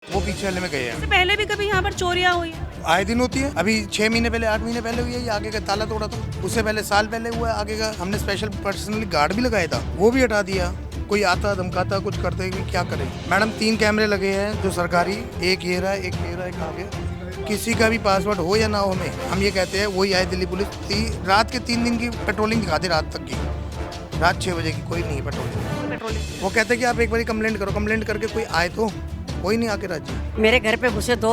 वो पीछे वाले में गए हैं। इससे पहले भी कभी यहाँ पर चोरियाँ हुई है? आए दिन होती है। अभी 6 महीने पहले 8 महीने पहले हुई है, ये आगे का ताला तोड़ा था। उससे पहले साल पहले हुआ है आगे का। हमने स्पेशल पर्सनली गार्ड भी लगाया था, वो भी हटा दिया। कोई आता धमकाता कुछ करते कि क्या करें। मैडम 3 कैमरे लगे हैं जो सरकारी, एक ये रहा, एक ये रहा, एक आगे। किसी का भी पासवर्ड हो या ना हो, हमें हम ये कहते हैं वही आए दिल्ली पुलिस। रात के 3 दिन की पेट्रोलिंग दिखा दे, रात तक की, रात 6 बजे की कोई नहीं है पेट्रोलिंग। वो कहते हैं कि आप एक बार कंप्लेंट करो, कंप्लेंट करके कोई आए तो कोई नहीं आके राजी। मेरे घर पे घुसे 2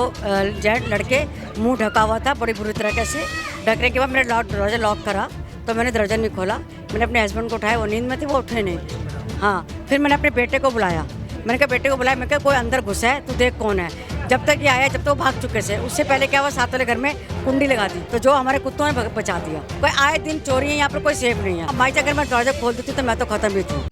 जेंट लड़के, मुंह ढका हुआ था बड़ी बुरी तरीके से। ढकने के बाद मैंने दरवाजा लॉक करा तो मैंने दरवाजा नहीं खोला। मैंने अपने हस्बैंड को उठाया, वो नींद में थे, वो उठे नहीं। हाँ, फिर मैंने अपने बेटे को बुलाया। मैंने कहा बेटे को बुलाया, मैं कहा कोई अंदर घुसा है, तू देख कौन है। जब तक ये आया, जब तक वो भाग चुके थे। उससे पहले क्या हुआ, साथ वाले घर में कुंडी लगा दी, तो जो हमारे कुत्तों ने बचा दिया। कोई आए दिन चोरी है यहाँ पर, कोई सेफ नहीं है। माई अगर मैं दरवाजा खोल देती तो मैं तो खत्म ही थी।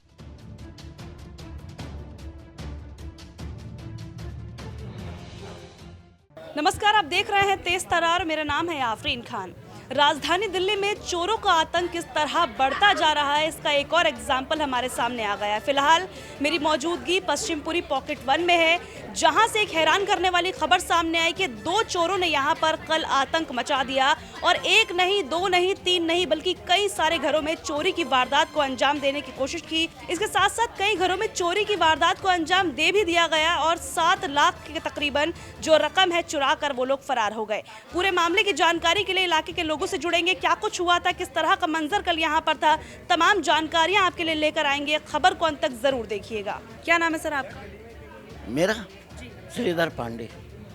नमस्कार, आप देख रहे हैं तेज तरार। मेरा नाम है आफरीन खान। राजधानी दिल्ली में चोरों का आतंक किस तरह बढ़ता जा रहा है, इसका एक और एग्जाम्पल हमारे सामने आ गया है। फिलहाल मेरी मौजूदगी पश्चिमपुरी पॉकेट 1 में है, जहां से एक हैरान करने वाली खबर सामने आई कि 2 चोरों ने यहां पर कल आतंक मचा दिया और 1 नहीं, 2 नहीं, 3 नहीं, बल्कि कई सारे घरों में चोरी की वारदात को अंजाम देने की कोशिश की। इसके साथ साथ कई घरों में चोरी की वारदात को अंजाम दे भी दिया गया और 7 लाख के तकरीबन जो रकम है चुरा कर वो लोग फरार हो गए। पूरे मामले की जानकारी के लिए इलाके के लोगों से जुड़ेंगे, क्या कुछ हुआ था, किस तरह का मंजर कल यहाँ पर था, तमाम जानकारियां आपके लिए लेकर आएंगे। खबर को अंत तक जरूर देखिएगा। क्या नाम है सर आपका? मेरा श्रीधर पांडे।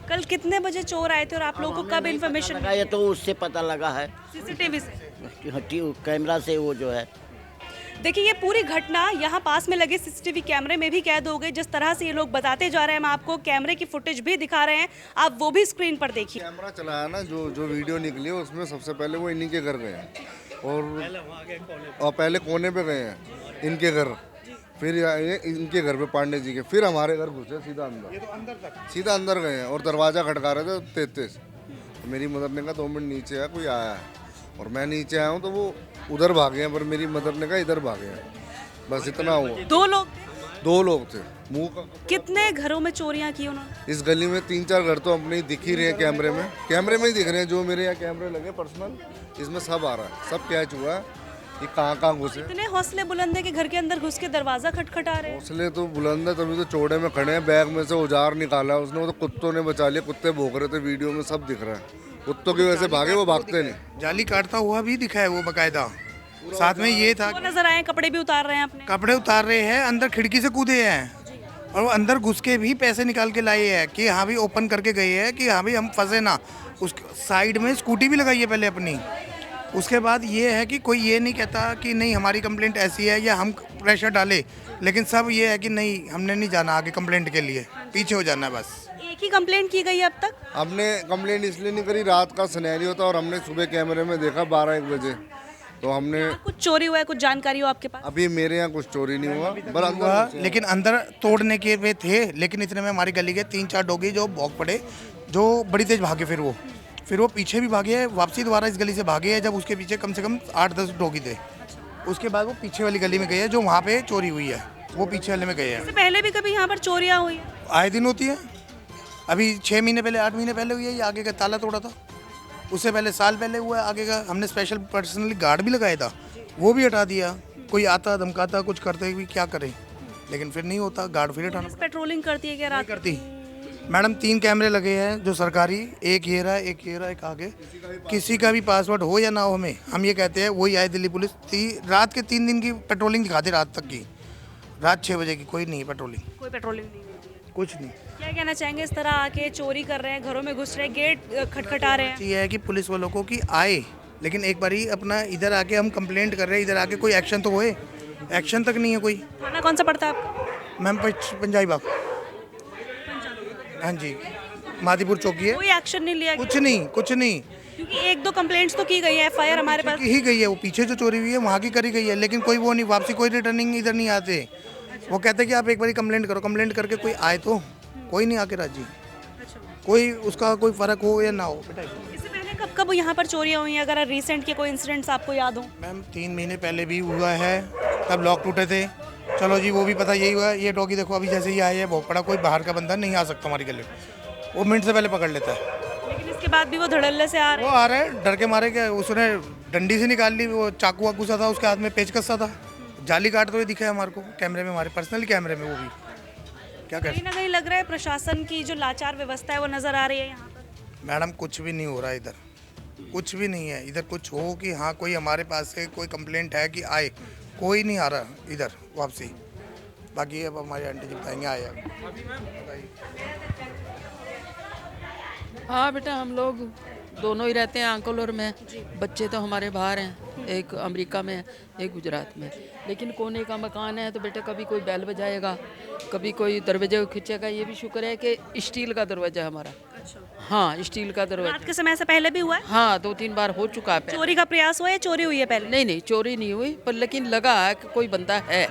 कल कितने बजे चोर आए थे और आप लोगों को कब इन्फॉर्मेशन लगा, ये तो उससे पता लगा है, सीसीटीवी से? कैमरा से वो जो है। देखिए, ये पूरी घटना यहाँ पास में लगे सीसीटीवी कैमरे में भी कैद हो गई। जिस तरह से ये लोग बताते जा रहे हैं, हम आपको कैमरे की फुटेज भी दिखा रहे हैं, आप वो भी स्क्रीन पर देखिए। कैमरा चलाया ना, जो वीडियो निकली है उसमें सबसे पहले वो इन्हीं के घर गए हैं और पहले कोने पे गए हैं इनके घर, फिर इनके घर पे पांडे जी के, फिर हमारे घर घुसे सीधा अंदर गए हैं और दरवाज़ा खटका रहे थे 33। मेरी मदर ने कहा 2 मिनट नीचे है, कोई आया है, और मैं नीचे आया हूँ तो वो उधर भागे हैं, पर मेरी मदर ने कहा इधर भागे हैं। बस इतना हुआ। 2 लोग थे। मुंह का कितने घरों में चोरियां की उन्होंने? इस गली में 3-4 घर तो अपने ही दिख ही रहे हैं, कैमरे में ही दिख रहे हैं। जो मेरे यहाँ कैमरे लगे पर्सनल, इसमें सब आ रहा है, सब कैच हुआ है कि कहाँ घुसे। इतने हौसले बुलंद है कि घर के अंदर घुस के दरवाजा खटखटा रहे हैं। हौसले तो बुलंद है, तभी तो चौड़े में खड़े हैं। बैग में से औजार निकाला उसने, वो तो कुत्तों ने बचा लिया। कुत्ते भौंक रहे थे, वीडियो में सब दिख रहा है। कुत्तों की वजह से भागे, वो भागते नहीं। जाली काटता हुआ भी दिखा है वो बकायदा। साथ में ये था, वो नजर आए, कपड़े भी उतार रहे हैं अपने। कपड़े उतार रहे हैं, अंदर खिड़की से कूदे हैं और वो अंदर घुस के भी पैसे निकाल के लाए हैं कि हाँ भी ओपन करके गए हैं कि हाँ भी हम फंसे ना। उस साइड में स्कूटी भी लगाई है पहले अपनी। उसके बाद ये है कि कोई ये नहीं कहता कि नहीं हमारी कंप्लेंट ऐसी है या हम प्रेशर डाले, लेकिन सब ये है कि नहीं, हमने नहीं जाना आगे कंप्लेंट के लिए, पीछे हो जाना है बस। एक ही कंप्लेंट की गई है अब तक? हमने कंप्लेंट इसलिए नहीं करी, रात का सिनेरियो था और हमने सुबह कैमरे में देखा 12-1 बजे, तो हमने। कुछ चोरी हुआ है, कुछ जानकारी हो आपके पास? अभी मेरे यहाँ कुछ चोरी नहीं हुआ, लेकिन अंदर तोड़ने के वे थे। लेकिन इतने में हमारी गली के 3-4 डॉगी जो भौंक पड़े, जो बड़ी तेज भागे, फिर वो पीछे भी भागे हैं, वापसी दोबारा इस गली से भागे हैं, जब उसके पीछे कम से कम 8-10 डॉगी थे। उसके बाद वो पीछे वाली गली में गए हैं, जो वहाँ पे चोरी हुई है, वो पीछे वाले में गए हैं। इससे पहले भी कभी यहाँ पर चोरियाँ हुई है? आए दिन होती है। अभी 6 महीने पहले 8 महीने पहले हुई है, ये आगे का ताला तोड़ा था। उससे पहले साल पहले हुआ है आगे का। हमने स्पेशल पर्सनली गार्ड भी लगाया था, वो भी हटा दिया। कोई आता धमकाता कुछ करते भी क्या करें, लेकिन फिर नहीं होता, गार्ड फिर हटाना पेट्रोलिंग करती है क्या रात? करती। मैडम 3 कैमरे लगे हैं जो सरकारी, एक ये रहा, एक ये रहा, एक आगे। किसी का भी पासवर्ड हो या ना हो, हमें हम ये कहते हैं वही आए दिल्ली पुलिस। रात के 3 दिन की पेट्रोलिंग दिखा दे, रात तक की, रात 6 बजे की कोई नहीं है पेट्रोलिंग। कोई पेट्रोलिंग नहीं? कुछ नहीं। क्या कहना चाहेंगे, इस तरह आके चोरी कर रहे हैं, घरों में घुस रहे हैं, गेट खटखटा रहे हैं? ये है कि पुलिस वालों को कि आए, लेकिन एक बार ही अपना इधर आके हम कंप्लेंट कर रहे हैं, इधर आके कोई एक्शन तो होए। एक्शन तक नहीं है कोई। थाना कौन सा पड़ता है आपका? मैम पंजाबी बाग। हाँ जी, मादीपुर चौकी है। कोई एक्शन नहीं लिया? कुछ नहीं, क्योंकि 1-2 कंप्लेंट्स तो की गई है, एफआईआर हमारे पास ही गई है। वो पीछे जो चोरी हुई है वहाँ की करी गई है, लेकिन कोई वो नहीं, वापसी कोई रिटर्निंग इधर नहीं आते। वो कहते हैं कि आप एक बार कंप्लेंट करो, कंप्लेंट करके कोई आए तो कोई नहीं आके राजी। कोई उसका कोई फर्क हो या ना हो। इससे पहले कब कब यहाँ पर चोरियाँ हुई हैं, अगर रिसेंट के कोई इंसिडेंट्स आपको याद हो? मैम 3 महीने पहले भी हुआ है, तब लॉक टूटे थे चलो जी, वो भी पता यही हुआ। ये डॉगी देखो अभी जैसे ही आया है भोपड़ा, कोई बाहर का बंदा नहीं आ सकता हमारी गली में, वो मिनट से पहले पकड़ लेता है। लेकिन इसके बाद भी वो धड़ल्ले से आ रहे वो आ रहा है डर के मारे के, उसने डंडी से निकाल ली, वो चाकू वाकू सा था उसके हाथ में, पेचकस सा था, जाली काटते हुए दिखा है हमारे को कैमरे में, हमारे पर्सनल कैमरे में। वो भी क्या हैं। कर, कहीं ना कहीं लग रहा है प्रशासन की जो लाचार व्यवस्था है वो नजर आ रही है यहाँ पर। मैडम कुछ भी नहीं हो रहा है इधर, कुछ भी नहीं है इधर। कुछ हो कि हाँ कोई हमारे पास से कोई कंप्लेंट है कि आए, कोई नहीं आ रहा इधर वापसी। बाकी अब हमारे आंटी जी बताएंगे आए अब। हाँ बेटा, हम लोग दोनों ही रहते हैं, अंकल और मैं। बच्चे तो हमारे बाहर हैं, एक अमेरिका में है, एक गुजरात में। लेकिन कोने का मकान है तो बेटा कभी कोई बैल बजाएगा, कभी कोई दरवाजे को खींचेगा। ये भी शुक्र है कि स्टील का दरवाजा है हमारा। हाँ, स्टील का दरवाजा। रात के समय से पहले भी हुआ है? हाँ, 2-3 बार हो चुका है। चोरी का प्रयास हुआ या चोरी हुई है पहले? नहीं नहीं, चोरी नहीं हुई, पर लेकिन लगा है कि कोई बंदा है।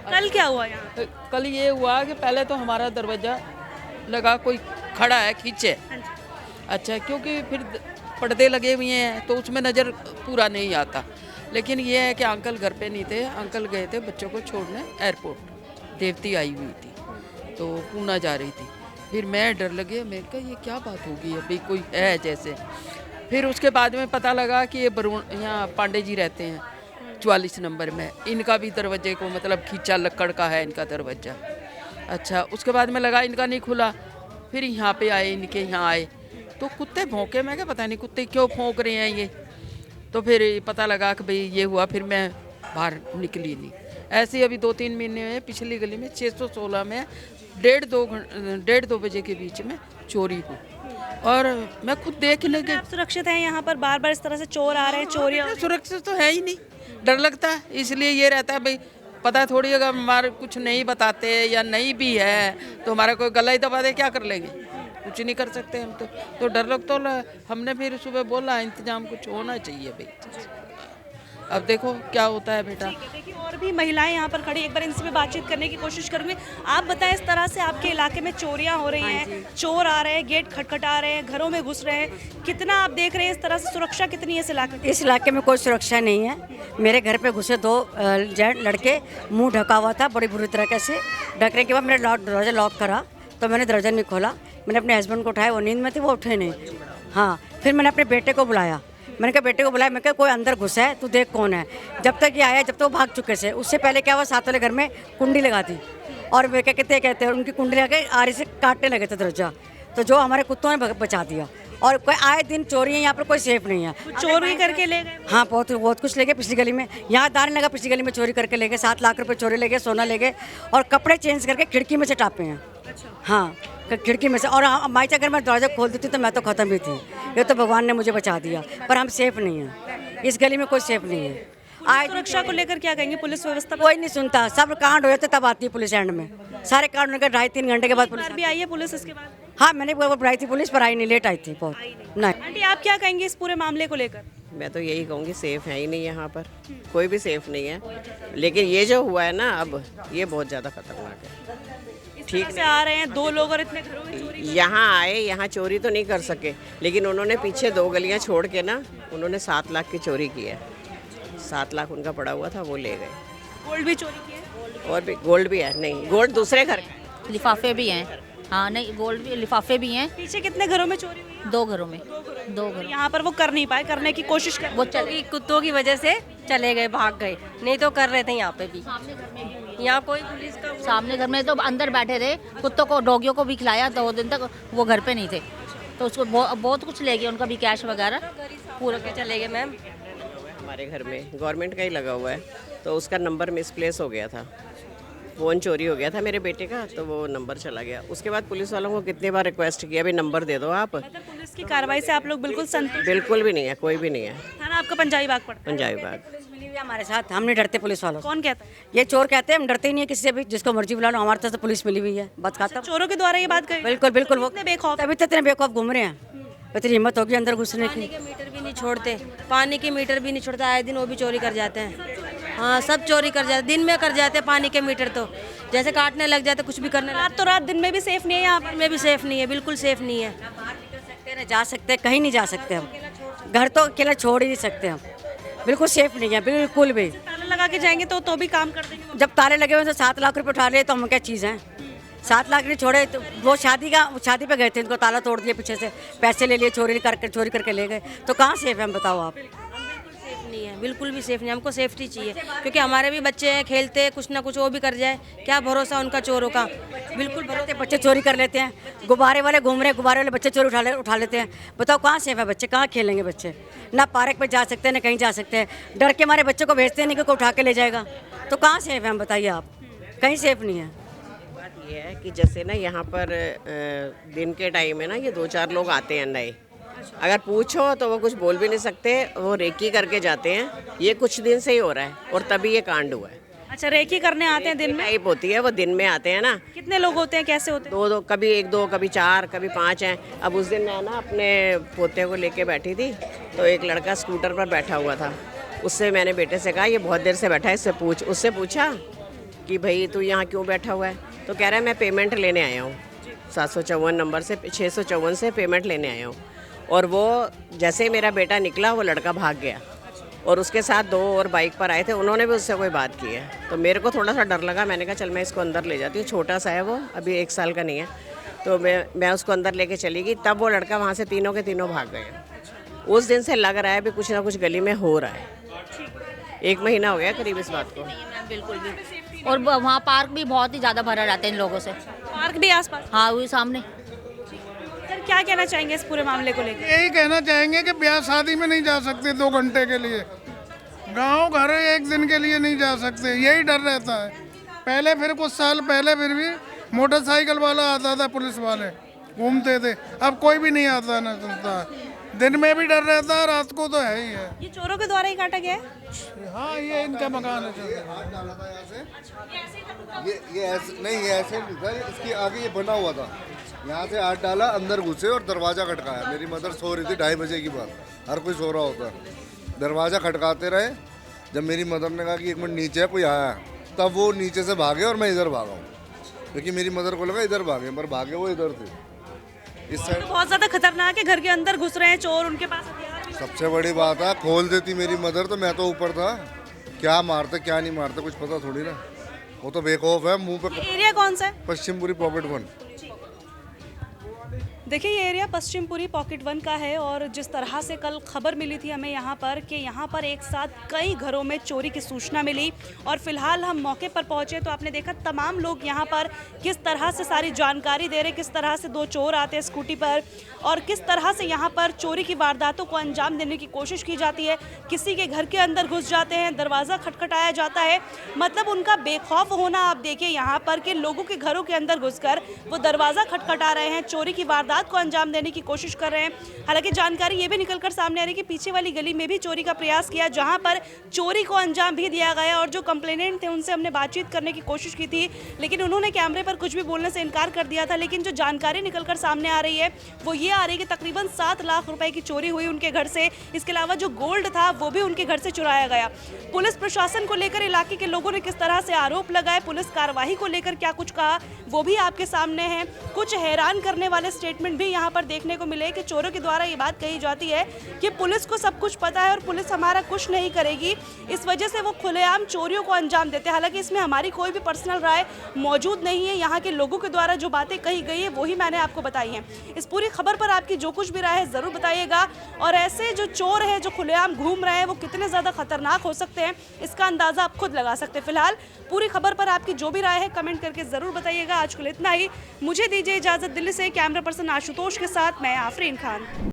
कल क्या हुआ यहाँ? कल ये हुआ कि पहले तो हमारा दरवाजा लगा कोई खड़ा है खींचे। अच्छा, क्योंकि फिर पर्दे लगे हुए हैं तो उसमें नज़र पूरा नहीं आता। लेकिन ये है कि अंकल घर पे नहीं थे, अंकल गए थे बच्चों को छोड़ने एयरपोर्ट। देवती आई हुई थी तो पूना जा रही थी। फिर मैं डर लगे, मैं कहा ये क्या बात होगी, अभी कोई है जैसे। फिर उसके बाद में पता लगा कि ये बरुण यहाँ पांडे जी रहते हैं 44 नंबर में। इनका भी दरवाजे को मतलब खींचा, लक्कड़ का है इनका दरवाजा। अच्छा, उसके बाद में लगा इनका नहीं खुला, फिर यहाँ पे आए, इनके यहाँ आए तो कुत्ते भौंके। मैं क्या पता नहीं कुत्ते क्यों भौंक रहे हैं ये। तो फिर पता लगा कि भाई ये हुआ, फिर मैं बाहर निकली नहीं। ऐसे ही अभी 2-3 महीने में पिछली गली में 616 में 1:30 बजे के बीच में चोरी हुई और मैं खुद देखने के। आप सुरक्षित हैं यहाँ पर? बार बार इस तरह से चोर आ रहे हैं, चोरी सुरक्षित तो है ही नहीं, डर लगता है। इसलिए ये रहता है भाई, पता थोड़ी अगर हमारे कुछ नहीं बताते या नहीं भी है तो हमारा कोई गला ही दबा दे, क्या कर लेंगे? कुछ नहीं कर सकते हम तो डर लग तो हमने फिर सुबह बोला इंतजाम कुछ होना चाहिए भाई। अब देखो क्या होता है बेटा। देखिए और भी महिलाएं यहाँ पर खड़ी, एक बार इनसे भी बातचीत करने की कोशिश करूंगी। आप बताएं, इस तरह से आपके इलाके में चोरियां हो रही हैं, चोर आ रहे हैं, गेट खटखटा रहे हैं, घरों में घुस रहे हैं, कितना आप देख रहे हैं इस तरह से सुरक्षा कितनी है इस इलाके में? इस इलाके में कोई सुरक्षा नहीं है। मेरे घर पे घुसे 2 जेंट लड़के, मुंह ढका हुआ था बड़ी बुरी तरीके से। ढकने के बाद मैंने दरवाजा लॉक करा तो मैंने दरवाजा नहीं खोला। मैंने अपने हस्बैंड को उठाया, वो नींद में थे, वो उठे नहीं। हाँ, फिर मैंने अपने बेटे को बुलाया, मैंने कहा बेटे को बुलाया, मैं कहा कोई अंदर घुसा है, तू देख कौन है। जब तक ये आया, जब तक वो भाग चुके थे। उससे पहले क्या हुआ, साथ वाले घर में कुंडी लगा दी और वे क्या कहते हैं उनकी कुंडी लगा के आरी से काटने लगे थे दरवाजा। तो जो हमारे कुत्तों ने बचा दिया। और कोई आए दिन चोरी है यहाँ पर, कोई सेफ नहीं है। चोरी करके ले गए? हाँ, बहुत कुछ ले गए। पिछली गली में यहाँ दार लगा, पिछली गली में चोरी करके ले गए। 7 लाख रुपए चोरी ले गए, सोना ले गए और कपड़े चेंज करके खिड़की में से टापे हैं। हाँ, खिड़की में से। और माइचा अगर मैं दरवाजा खोल देती तो मैं तो ख़त्म ही थी। ये तो भगवान ने मुझे बचा दिया, पर हम सेफ नहीं हैं। इस गली में कोई सेफ नहीं है। आज सुरक्षा को लेकर क्या कहेंगे? पुलिस व्यवस्था कोई नहीं सुनता, सब कांड हो जाते तब आती है पुलिस एंड में। सारे कांड होने के 2.5-3 घंटे के बाद पुलिस भी आई है पुलिस इसके बाद? हाँ, मैंने बुलाई थी पुलिस, पर आई नहीं, लेट आई थी बहुत। नहीं। आंटी आप क्या कहेंगे इस पूरे मामले को लेकर? मैं तो यही कहूँगी सेफ है ही नहीं यहाँ पर, कोई भी सेफ नहीं है। लेकिन ये जो हुआ है ना अब, ये बहुत ज़्यादा खतरनाक है। ठीक से आ रहे हैं 2 लोग और इतने घरों में चोरी। यहाँ आए, यहाँ चोरी तो नहीं कर सके, लेकिन उन्होंने पीछे 2 गलियाँ छोड़ के ना उन्होंने 7 लाख की चोरी की है। 7 लाख उनका पड़ा हुआ था, वो ले गए। गोल्ड भी चोरी किया? और भी गोल्ड भी है? नहीं, गोल्ड दूसरे घर का है। लिफाफे भी हैं। हाँ, नहीं गोल्ड भी, लिफाफे भी हैं। पीछे कितने घरों में चोरी हुई है? 2 घरों में, 2 घरों। यहाँ पर वो कर नहीं पाए, करने की कोशिश कर, वो चले कुत्तों की वजह से चले गए, भाग गए, नहीं तो कर रहे थे यहाँ पे भी। यहाँ कोई पुलिस का सामने घर में तो अंदर बैठे थे, कुत्तों को, डॉगियों को भी खिलाया। 2 दिन तक वो घर पे नहीं थे तो उसको बहुत कुछ ले गए, उनका भी कैश वगैरह पूरा के चले गए। मैम हमारे घर में गवर्नमेंट का ही लगा हुआ है, तो उसका नंबर मिसप्लेस हो गया था, फ़ोन चोरी हो गया था मेरे बेटे का, तो वो नंबर चला गया। उसके बाद पुलिस वालों को कितनी बार रिक्वेस्ट किया, भाई नंबर दे दो आप। मतलब पुलिस की कार्रवाई से आप लोग बिल्कुल संतुष्ट? बिल्कुल भी नहीं है, कोई भी नहीं है। थाना आपका पंजाबी बाग पड़ता है? पंजाबी बाग। पुलिस मिली हुई है हमारे साथ, हम नहीं डरते पुलिस वालों से। कौन कहता है? ये चोर कहते हैं, हम डरते ही नहीं है किसी से भी, जिसको मर्जी बुला लो। हमारे तरफ से पुलिस मिली हुई है, बस खाता। चोरों के द्वारा ये बात कही? बिल्कुल बिल्कुल, वो इतने बेखौफ? तभी तो इतने बेखौफ घूम रहे हैं। इतनी हिम्मत होगी अंदर घुसने की। पानी के मीटर भी नहीं छोड़ते, पानी के मीटर भी नहीं छोड़ते, आए दिन वो भी चोरी कर जाते हैं। हाँ, सब चोरी कर जाते, दिन में कर जाते हैं पानी के मीटर, तो जैसे काटने लग जाते, कुछ भी करने रात तो रात, दिन में भी सेफ नहीं है यहाँ पर? में भी सेफ नहीं है, बिल्कुल सेफ नहीं है। ना जा सकते, कहीं नहीं जा सकते हम। घर तो अकेला छोड़ ही नहीं सकते हम, बिल्कुल सेफ नहीं है, बिल्कुल भी। ताला लगा के जाएंगे तो भी काम कर देंगे? जब ताले लगे हुए तो 7 लाख रुपए उठा लिए तो हम क्या चीज़ हैं? 7 लाख नहीं छोड़े तो वो शादी पे गए थे, इनको ताला तोड़ दिया पीछे से, पैसे ले लिए, चोरी करके ले गए, तो कहाँ सेफ है हम बताओ आप? नहीं है, बिल्कुल भी सेफ नहीं। हमको सेफ्टी चाहिए क्योंकि हमारे भी बच्चे हैं, खेलते हैं, कुछ ना कुछ वो भी कर जाए, क्या भरोसा उनका चोरों का। बिल्कुल भरोसा। बच्चे चोरी कर लेते हैं, गुब्बारे वाले घूम रहे हैं, गुब्बारे वाले बच्चे चोरी उठा लेते हैं। बताओ कहाँ सेफ है? बच्चे कहाँ खेलेंगे? बच्चे ना पार्क पे जा सकते हैं ना कहीं जा सकते हैं, डर के हमारे बच्चों को भेजते नहीं कि कोई उठा के ले जाएगा, तो कहाँ सेफ है हम बताइए आप? कहीं सेफ नहीं है। बात ये है कि जैसे ना यहाँ पर दिन के टाइम में ना ये 2-4 लोग आते हैं नए, अगर पूछो तो वो कुछ बोल भी नहीं सकते, वो रेकी करके जाते हैं। ये कुछ दिन से ही हो रहा है और तभी ये कांड हुआ है। अच्छा, रेकी करने आते हैं दिन में? टाइप होती है, वो दिन में आते हैं ना। कितने लोग होते हैं, कैसे होते हैं? 2 कभी 1-2 कभी 4 कभी 5 हैं। अब उस दिन मैं ना अपने पोते को लेके बैठी थी तो एक लड़का स्कूटर पर बैठा हुआ था, उससे मैंने बेटे से कहा ये बहुत देर से बैठा है, इससे पूछ। उससे पूछा कि भाई तू यहाँ क्यों बैठा हुआ है, तो कह रहा है मैं पेमेंट लेने आया हूँ, 754 नंबर से 654 से पेमेंट लेने आया हूँ। और वो जैसे ही मेरा बेटा निकला वो लड़का भाग गया और उसके साथ 2 और बाइक पर आए थे, उन्होंने भी उससे कोई बात की है। तो मेरे को थोड़ा सा डर लगा, मैंने कहा चल मैं इसको अंदर ले जाती हूँ, छोटा सा है वो, अभी 1 साल का नहीं है। तो मैं उसको अंदर लेके चली गई, तब वो लड़का वहाँ से तीनों के तीनों भाग गए। उस दिन से लग रहा है भी कुछ ना कुछ गली में हो रहा है। 1 महीना हो गया करीब इस बात को। बिल्कुल भी। और वहाँ पार्क भी बहुत ही ज़्यादा भरा रहता है इन लोगों से। पार्क भी आसपास? हाँ, वही सामने। सर क्या कहना चाहेंगे इस पूरे मामले को लेकर? यही कहना चाहेंगे कि ब्याह शादी में नहीं जा सकते 2 घंटे के लिए, गांव घर 1 दिन के लिए नहीं जा सकते, यही डर रहता है। पहले फिर कुछ साल पहले फिर भी मोटरसाइकिल वाला आता था, पुलिस वाले घूमते थे, अब कोई भी नहीं आता ना सुनता। दिन में भी डर रहता है, रात को तो है ही है। ये चोरों के द्वारा ही काटा गया है? हाँ, ये इनका मकान है। ये ऐसे नहीं, ये ऐसे नहीं था, इसके आगे ये बना हुआ था, यहाँ से हाथ डाला, अंदर घुसे और दरवाज़ा खटकाया। मेरी मदर सो रही थी 2:30 बजे की बात, हर कोई सो रहा होता है। दरवाज़ा खटकाते रहे, जब मेरी मदर ने कहा कि 1 मिनट नीचे है, कोई आया, तब वो नीचे से भागे और मैं इधर भागा हूँ, क्योंकि मेरी मदर को लगा इधर भागे, पर भागे वो इधर थे, इस साइड। बहुत ज़्यादा खतरनाक है, घर के अंदर घुस रहे हैं चोर, उनके पास हथियार भी। सबसे बड़ी बात है, खोल देती मेरी मदर तो मैं तो ऊपर था, क्या मारते क्या नहीं मारते कुछ पता थोड़ी ना, वो तो बेखौफ है। मुँह पे। एरिया कौन सा है? पश्चिमपुरी पॉकेट 1। देखिए ये एरिया पश्चिमपुरी पॉकेट 1 का है और जिस तरह से कल खबर मिली थी हमें यहाँ पर कि यहाँ पर एक साथ कई घरों में चोरी की सूचना मिली और फिलहाल हम मौके पर पहुँचे तो आपने देखा तमाम लोग यहाँ पर किस तरह से सारी जानकारी दे रहे, किस तरह से 2 चोर आते हैं स्कूटी पर और किस तरह से यहाँ पर चोरी की वारदातों को अंजाम देने की कोशिश की जाती है। किसी के घर के अंदर घुस जाते हैं, दरवाज़ा खटखटाया जाता है, मतलब उनका बेखौफ होना आप देखिए यहाँ पर कि लोगों के घरों के अंदर घुसकर वो दरवाज़ा खटखटा रहे हैं, चोरी की वारदात को अंजाम देने की कोशिश कर रहे हैं। हालांकि जानकारी ये भी निकलकर सामने आ रही है कि पीछे वाली गली में भी चोरी का प्रयास किया, जहां पर चोरी को अंजाम भी दिया गया और जो कंप्लेनेंट थे उनसे हमने बातचीत करने की कोशिश की थी, लेकिन उन्होंने कैमरे पर कुछ भी बोलने से इनकार कर दिया था। लेकिन जो जानकारी निकलकर सामने आ रही है वो ये आ रही है कि तकरीबन 7 लाख रुपए की चोरी हुई उनके घर से। इसके अलावा जो गोल्ड था वो भी उनके घर से चुराया गया। पुलिस प्रशासन को लेकर इलाके के लोगों ने किस तरह से आरोप लगाए, पुलिस कार्रवाई को लेकर क्या कुछ कहा वो भी आपके सामने है। कुछ हैरान करने वाले स्टेटमेंट भी यहाँ पर देखने को मिले कि चोरों के द्वारा ये बात कही जाती है कि पुलिस को सब कुछ पता है और पुलिस हमारा कुछ नहीं करेगी, इस वजह से वो खुलेआम चोरियों को अंजाम देते हैं। हालांकि इसमें हमारी कोई भी पर्सनल राय मौजूद नहीं है, यहाँ के लोगों के द्वारा जो बातें कही गई है वही मैंने आपको बताई हैं। इस पूरी खबर पर आपकी जो कुछ भी राय है ज़रूर बताइएगा और ऐसे जो चोर हैं जो खुलेआम घूम रहे हैं वो कितने ज़्यादा खतरनाक हो सकते हैं इसका अंदाज़ा आप खुद लगा सकते हैं। फिलहाल पूरी खबर पर आपकी जो भी राय है कमेंट करके ज़रूर बताइएगा। आज के लिए इतना ही, मुझे दीजिए इजाज़त। दिल्ली से कैमरा पर्सन आशुतोष के साथ मैं आफरीन खान।